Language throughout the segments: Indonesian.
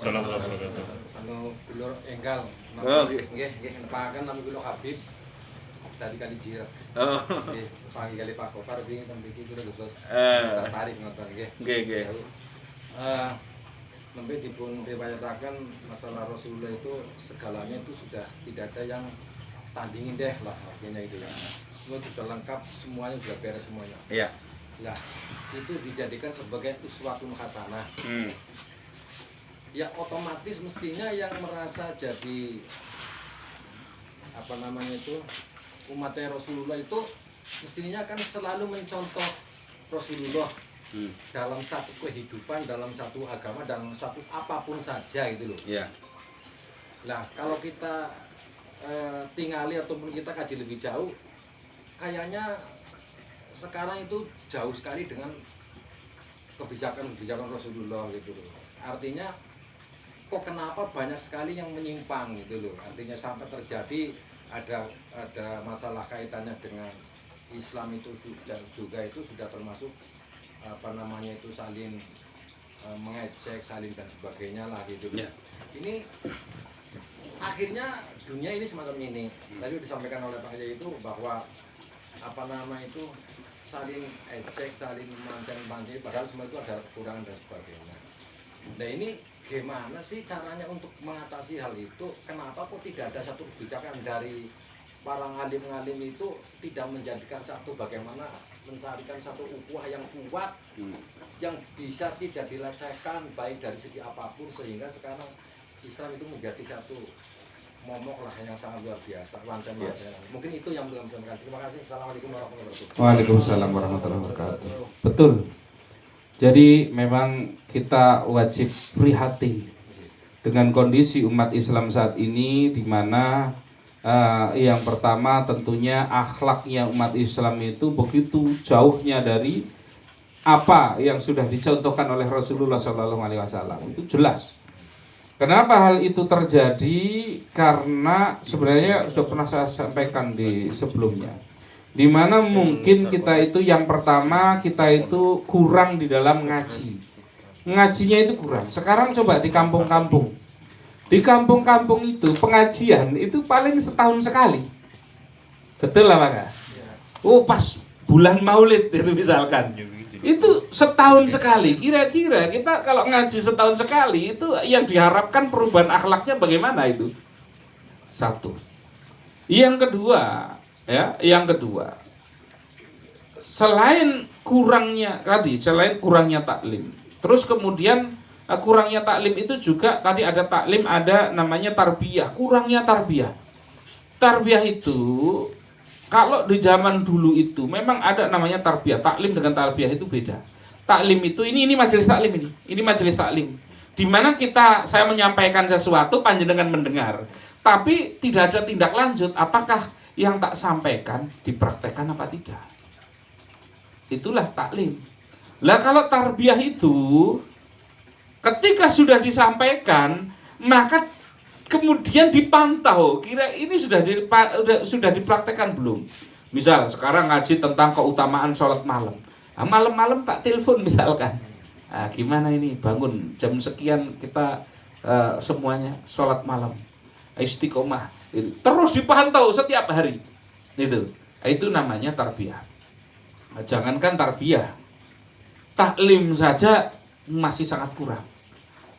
warahmatullahi wabarakatuh. Anu kula enggal nggih nepaken nami kula Habib dari Kali Jirep. Oh. Nggih, panggih kali Pak Gofar wingi ten mriki kula terus tertarik ngoten nggih. Nggih. Nembe dipun riwayataken masalah Rasulullah itu segalanya itu sudah tidak ada yang tandingin deh lah artinya itu ya. Semua sudah lengkap, semuanya sudah beres semuanya. Iya. Lah, itu dijadikan sebagai uswatun hasanah. Ya otomatis mestinya yang merasa jadi apa namanya itu umatnya Rasulullah itu mestinya kan selalu mencontoh Rasulullah dalam satu kehidupan, dalam satu agama, dalam satu apapun saja gitu loh. Iya. Nah kalau kita tingali ataupun kita kaji lebih jauh, kayaknya sekarang itu jauh sekali dengan kebijakan Rasulullah gitu loh. Artinya kok kenapa banyak sekali yang menyimpang gitu loh. Artinya sampai terjadi ada masalah kaitannya dengan Islam itu juga itu sudah termasuk apa namanya itu saling mengejek, saling dan sebagainya lah gitu. Yeah. Ini akhirnya dunia ini semacam ini. Tadi disampaikan oleh Pak Yai itu bahwa apa nama itu saling ejek, saling mancing-mancing, padahal semua itu ada kekurangan dan sebagainya. Nah ini gimana sih caranya untuk mengatasi hal itu? Kenapa kok tidak ada satu kebijakan dari para ngalim-ngalim itu tidak menjadikan satu bagaimana mencarikan satu ukhuwah yang kuat yang bisa tidak dilecehkan baik dari segi apapun, sehingga sekarang Islam itu menjadi satu momok lah yang sangat luar biasa. Mungkin itu yang belum saya sampaikan. Terima kasih. Assalamualaikum warahmatullahi wabarakatuh. Waalaikumsalam warahmatullahi wabarakatuh. Betul. Jadi memang kita wajib prihatin dengan kondisi umat Islam saat ini, di mana yang pertama tentunya akhlaknya umat Islam itu begitu jauhnya dari apa yang sudah dicontohkan oleh Rasulullah SAW. Itu jelas. Kenapa hal itu terjadi? Karena sebenarnya sudah pernah saya sampaikan di sebelumnya, di mana mungkin kita itu yang pertama kita itu kurang di dalam ngajinya itu kurang. Sekarang coba di kampung-kampung, itu pengajian itu paling setahun sekali, betul lah Pak? Oh pas bulan Maulid itu misalkan, itu setahun sekali. Kira-kira kita kalau ngaji setahun sekali itu yang diharapkan perubahan akhlaknya bagaimana itu? Satu. Yang kedua, selain kurangnya taklim, terus kemudian kurangnya taklim itu juga tadi ada taklim, ada namanya tarbiyah, kurangnya tarbiyah. Tarbiyah itu kalau di zaman dulu itu memang ada namanya tarbiyah. Taklim dengan tarbiyah itu beda. Taklim itu ini majelis taklim ini majelis taklim. Di mana saya menyampaikan sesuatu, panjenengan mendengar, tapi tidak ada tindak lanjut. Apakah yang tak sampaikan dipraktekkan apa tidak? Itulah taklim. Lah kalau tarbiyah itu ketika sudah disampaikan, maka kemudian dipantau, kira ini sudah dipraktekkan belum? Misal sekarang ngaji tentang keutamaan sholat malam. Nah, malam-malam tak telepon misalkan. Nah, gimana ini bangun jam sekian kita semuanya sholat malam. Istiqomah. Terus dipantau setiap hari. Itu namanya tarbiyah. Nah, jangankan tarbiyah, taklim saja masih sangat kurang.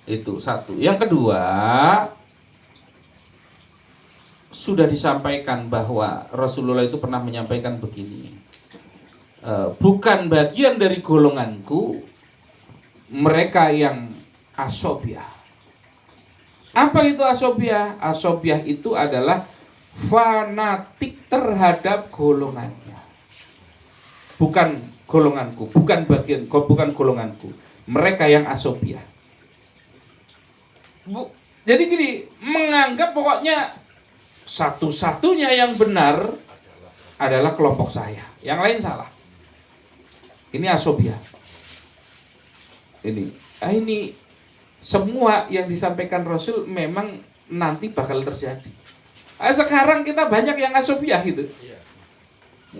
Itu satu. Yang kedua, sudah disampaikan bahwa Rasulullah itu pernah menyampaikan begini, bukan bagian dari golonganku mereka yang asobiah. Apa itu asobiah? Asobiah itu adalah fanatik terhadap golongannya. Bukan golonganku, bukan golonganku. Mereka yang asobiah. Jadi gini, menganggap pokoknya satu-satunya yang benar adalah kelompok saya, yang lain salah. Ini asobiah. Ini semua yang disampaikan Rasul memang nanti bakal terjadi. Sekarang kita banyak yang asobiah gitu.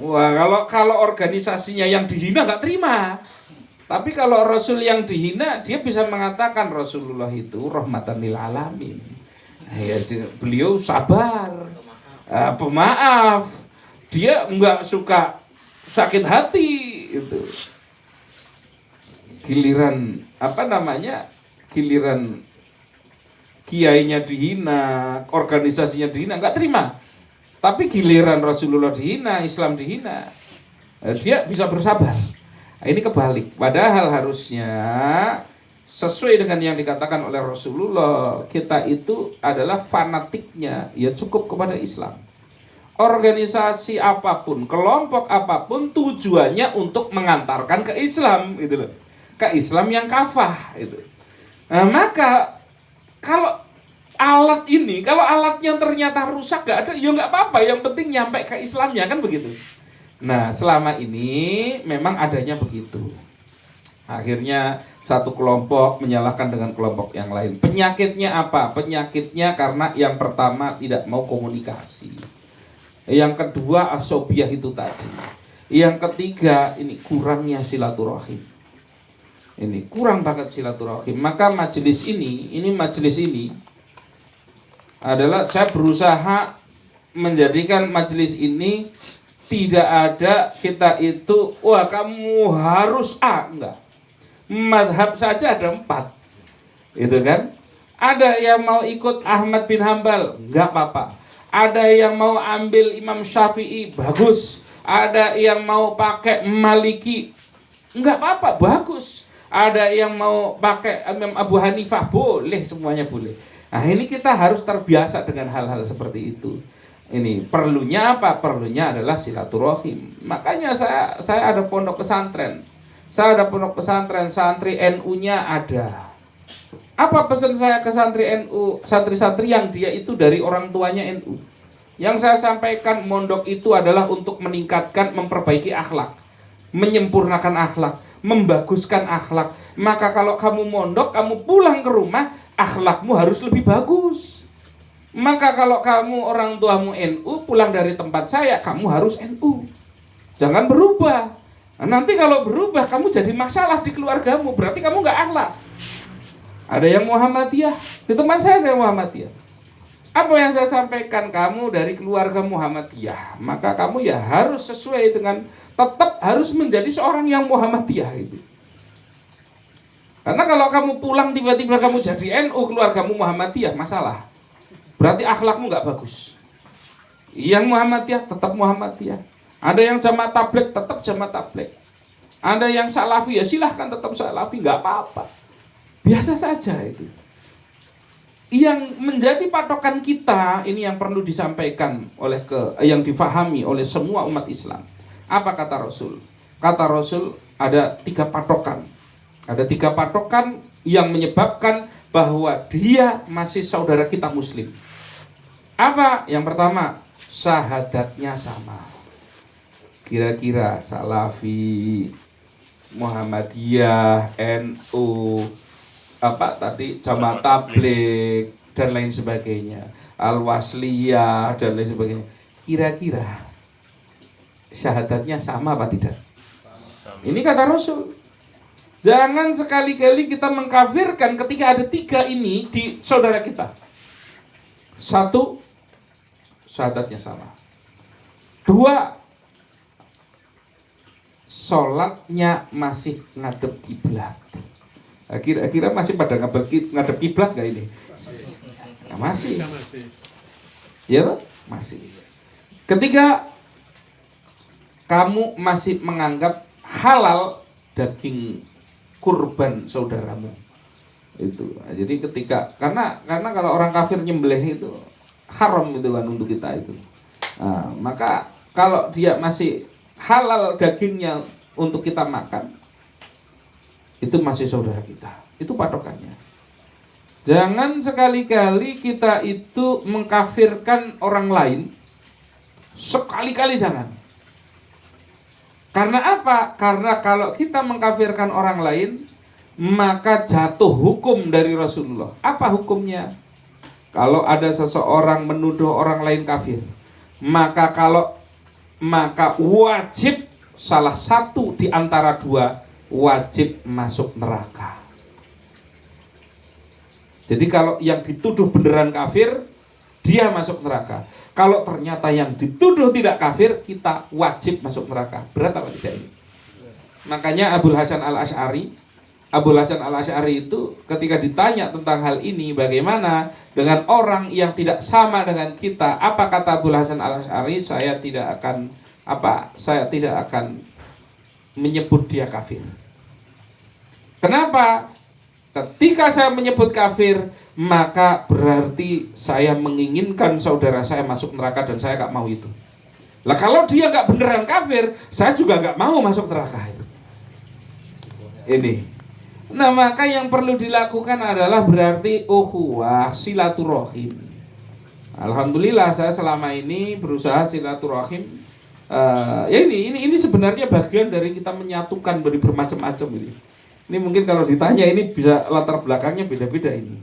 Wah, kalau organisasinya yang dihina nggak terima. Tapi kalau Rasul yang dihina, dia bisa mengatakan Rasulullah itu rahmatan lil alamin. Ya, beliau sabar, pemaaf, dia nggak suka sakit hati itu. Giliran giliran kiainya dihina, organisasinya dihina, nggak terima. Tapi giliran Rasulullah dihina, Islam dihina, dia bisa bersabar. Ini kebalik. Padahal harusnya sesuai dengan yang dikatakan oleh Rasulullah, kita itu adalah fanatiknya, ya cukup kepada Islam. Organisasi apapun, kelompok apapun, tujuannya untuk mengantarkan ke Islam, gitu loh. Ke Islam yang kafah, itu. Nah, maka kalau kalau alatnya ternyata rusak, gak ada, ya nggak apa-apa. Yang penting nyampe ke Islamnya, kan begitu. Nah, selama ini memang adanya begitu. Akhirnya satu kelompok menyalahkan dengan kelompok yang lain. Penyakitnya apa? Penyakitnya karena yang pertama tidak mau komunikasi. Yang kedua asobiah itu tadi. Yang ketiga ini kurangnya silaturahim. Ini kurang banget silaturahim. Maka majelis ini adalah saya berusaha menjadikan majelis ini tidak ada kita itu, wah kamu harus A, enggak. Madhab saja ada 4, itu kan. Ada yang mau ikut Ahmad bin Hambal, enggak apa-apa. Ada yang mau ambil Imam Syafi'i, bagus. Ada yang mau pakai Maliki, enggak apa-apa, bagus. Ada yang mau pakai Imam Abu Hanifah, boleh, semuanya boleh. Nah ini kita harus terbiasa dengan hal-hal seperti itu. Ini perlunya apa? Perlunya adalah silaturahim. Makanya saya ada pondok pesantren. Saya ada pondok pesantren, santri NU-nya ada. Apa pesan saya ke santri NU, santri-santri yang dia itu dari orang tuanya NU? Yang saya sampaikan, mondok itu adalah untuk meningkatkan, memperbaiki akhlak, menyempurnakan akhlak, membaguskan akhlak. Maka kalau kamu mondok, kamu pulang ke rumah, akhlakmu harus lebih bagus. Maka kalau kamu orang tuamu NU, pulang dari tempat saya, kamu harus NU. Jangan berubah. Nah, nanti kalau berubah, kamu jadi masalah di keluargamu. Berarti kamu nggak akhlak. Ada yang Muhammadiyah. Di tempat saya ada yang Muhammadiyah. Apa yang saya sampaikan, kamu dari keluarga Muhammadiyah, maka kamu ya harus sesuai dengan, tetap harus menjadi seorang yang Muhammadiyah itu. Karena kalau kamu pulang tiba-tiba kamu jadi NU, keluargamu Muhammadiyah, masalah. Berarti akhlakmu nggak bagus. Yang Muhammadiyah tetap Muhammadiyah. Ada yang jamaah tabligh tetap jamaah tabligh. Ada yang salafi ya silahkan tetap salafi, nggak apa-apa. Biasa saja itu. Yang menjadi patokan kita ini yang perlu disampaikan yang difahami oleh semua umat Islam. Apa kata Rasul? Kata Rasul ada 3 patokan. Ada 3 patokan yang menyebabkan bahwa dia masih saudara kita muslim. Apa? Yang pertama, syahadatnya sama. Kira-kira Salafi, Muhammadiyah, NU, Jamaah Tabligh dan lain sebagainya, Al-Wasliyah dan lain sebagainya. Kira-kira syahadatnya sama apa tidak? Ini kata Rasul. Jangan sekali-kali kita mengkafirkan ketika ada 3 ini di saudara kita. 1, syahadatnya sama. 2, sholatnya masih ngadep kiblat. Kira-kira masih pada ngadep kiblat nggak ini? Nah, masih. Ya, masih. Ketiga, kamu masih menganggap halal daging kurban saudaramu. Itu. Jadi karena kalau orang kafir nyembelih itu haram itu kan untuk kita itu. Nah, maka kalau dia masih halal dagingnya untuk kita makan, itu masih saudara kita. Itu patokannya. Jangan sekali-kali kita itu mengkafirkan orang lain. Sekali-kali jangan. Karena apa? Karena kalau kita mengkafirkan orang lain, maka jatuh hukum dari Rasulullah. Apa hukumnya? Kalau ada seseorang menuduh orang lain kafir, maka wajib salah satu di antara 2 wajib masuk neraka. Jadi kalau yang dituduh beneran kafir, dia masuk neraka. Kalau ternyata yang dituduh tidak kafir, kita wajib masuk neraka. Berat apa tidak ini? Makanya Abul Hasan Al-Asy'ari itu ketika ditanya tentang hal ini, bagaimana dengan orang yang tidak sama dengan kita, apa kata Abul Hasan Al-Asy'ari? Saya tidak akan menyebut dia kafir. Kenapa? Ketika saya menyebut kafir, maka berarti saya menginginkan saudara saya masuk neraka dan saya gak mau itu. Lah kalau dia gak beneran kafir, saya juga gak mau masuk neraka itu. Ini. Nah maka yang perlu dilakukan adalah berarti ukhuwah, silaturahim. Alhamdulillah saya selama ini berusaha silaturahim. Ya ini sebenarnya bagian dari kita menyatukan dari bermacam-macam ini. Ini mungkin kalau ditanya ini bisa latar belakangnya beda-beda ini.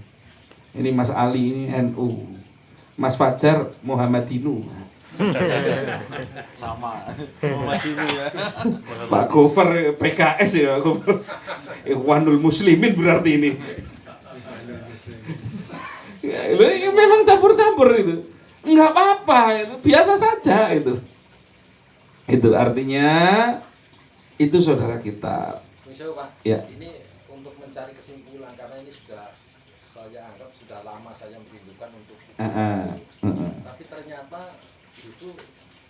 Ini Mas Ali ini NU, Mas Fajar Muhammadinu. Sama Muhammadinu ya. Pak Gofar PKS ya, Gofar. Ikhwanul Muslimin berarti ini. Ya, memang campur-campur itu. Enggak apa-apa, itu biasa saja itu. Itu artinya itu saudara kita. Misalnya Pak, Ya. ini untuk mencari kesimpulan karena ini sudah saya anggap sudah lama saya merindukan untuk tapi ternyata itu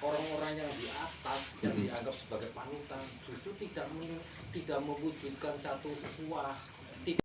orang-orang yang di atas yang dianggap sebagai panutan justru tidak mewujudkan satu ukhuwah